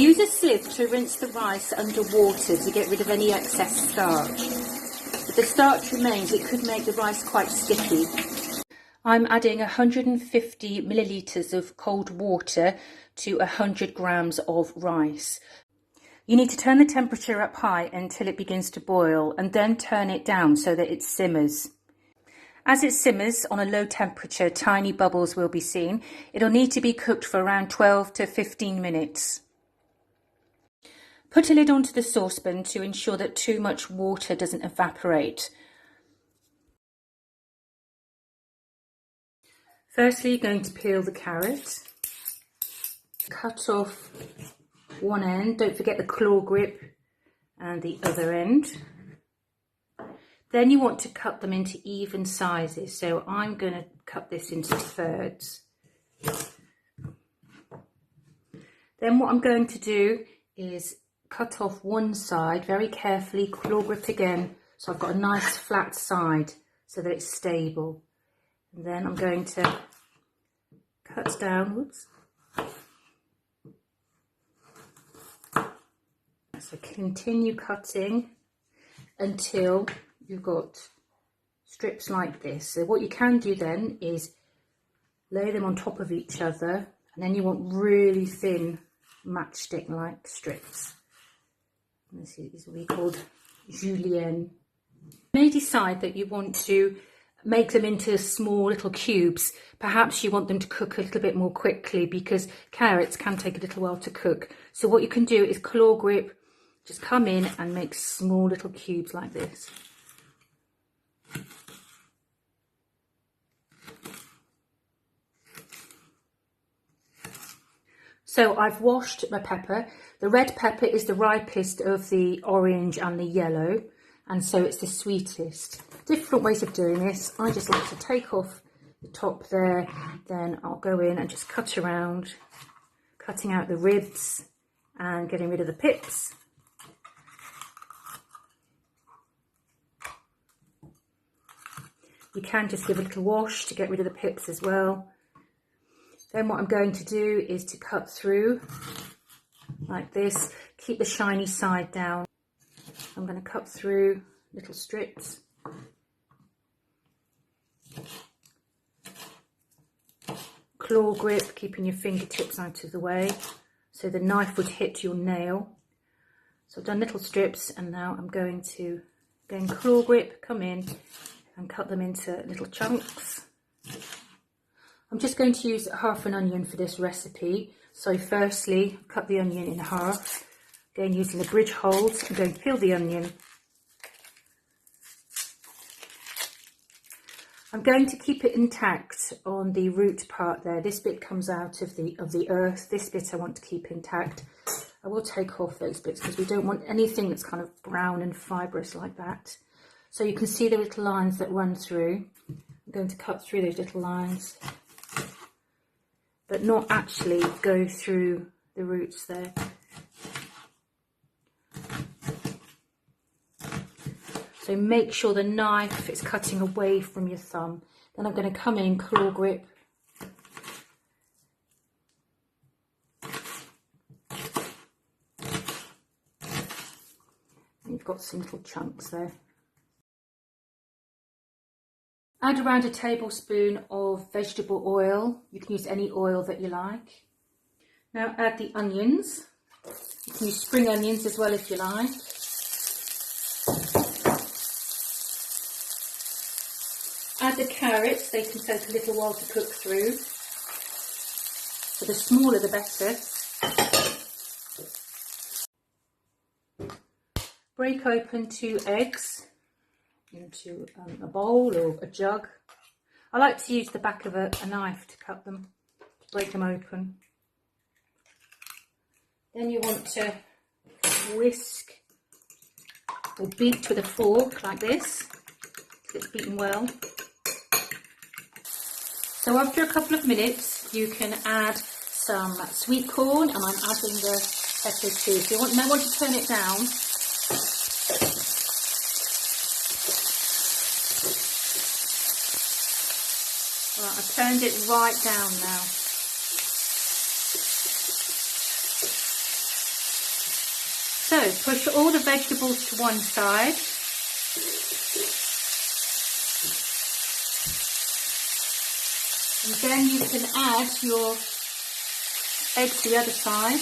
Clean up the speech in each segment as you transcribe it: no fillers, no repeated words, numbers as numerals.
Use a sieve to rinse the rice under water to get rid of any excess starch. If the starch remains, it could make the rice quite sticky. I'm adding 150 millilitres of cold water to 100 grams of rice. You need to turn the temperature up high until it begins to boil and then turn it down so that it simmers. As it simmers on a low temperature, tiny bubbles will be seen. It'll need to be cooked for around 12 to 15 minutes. Put a lid onto the saucepan to ensure that too much water doesn't evaporate. Firstly, you're going to peel the carrot. Cut off one end, don't forget the claw grip, and the other end. Then you want to cut them into even sizes, so I'm going to cut this into thirds. Then what I'm going to do is cut off one side very carefully, claw grip again, so I've got a nice flat side so that it's stable. And then I'm going to cut downwards. So continue cutting until you've got strips like this. So what you can do then is lay them on top of each other, and then you want really thin matchstick like strips. And this will be called Julienne. You may decide that you want to make them into small little cubes. Perhaps you want them to cook a little bit more quickly because carrots can take a little while to cook. So what you can do is claw grip, just come in and make small little cubes like this. So I've washed my pepper. The red pepper is the ripest of the orange and the yellow, and so it's the sweetest. Different ways of doing this. I just like to take off the top there, then I'll go in and just cut around, cutting out the ribs and getting rid of the pips. You can just give a little wash to get rid of the pips as well. Then what I'm going to do is to cut through like this. Keep the shiny side down. I'm going to cut through little strips. Claw grip, keeping your fingertips out of the way so the knife would hit your nail. So I've done little strips, and now I'm going to, again, claw grip, come in and cut them into little chunks. I'm just going to use half an onion for this recipe. So firstly, cut the onion in half. Again, using the bridge holes, I'm going to peel the onion. I'm going to keep it intact on the root part there. This bit comes out of the earth. This bit I want to keep intact. I will take off those bits because we don't want anything that's kind of brown and fibrous like that. So you can see the little lines that run through. I'm going to cut through those little lines, but not actually go through the roots there. So make sure the knife is cutting away from your thumb. Then I'm going to come in, claw grip. And you've got some little chunks there. Add around a tablespoon of vegetable oil. You can use any oil that you like. Now add the onions. You can use spring onions as well if you like. Add the carrots. They can take a little while to cook through. So the smaller the better. Break open 2 eggs into a bowl or a jug. I like to use the back of a knife to cut them, to break them open. Then you want to whisk or beat with a fork like this, so it's beaten well. So after a couple of minutes you can add some sweet corn, and I'm adding the peppers too. So you might want to turn it down. Right, I've turned it right down now. push all the vegetables to one side. And then you can add your eggs to the other side.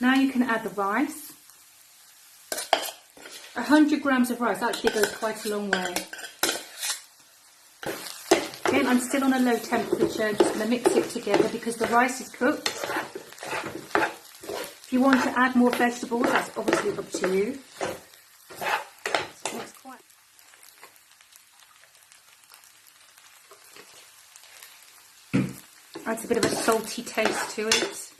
Now you can add the rice. 100 grams of rice actually goes quite a long way. Again, I'm still on a low temperature. I'm just going to mix it together because the rice is cooked. If you want to add more vegetables, that's obviously up to you. Adds a bit of a salty taste to it.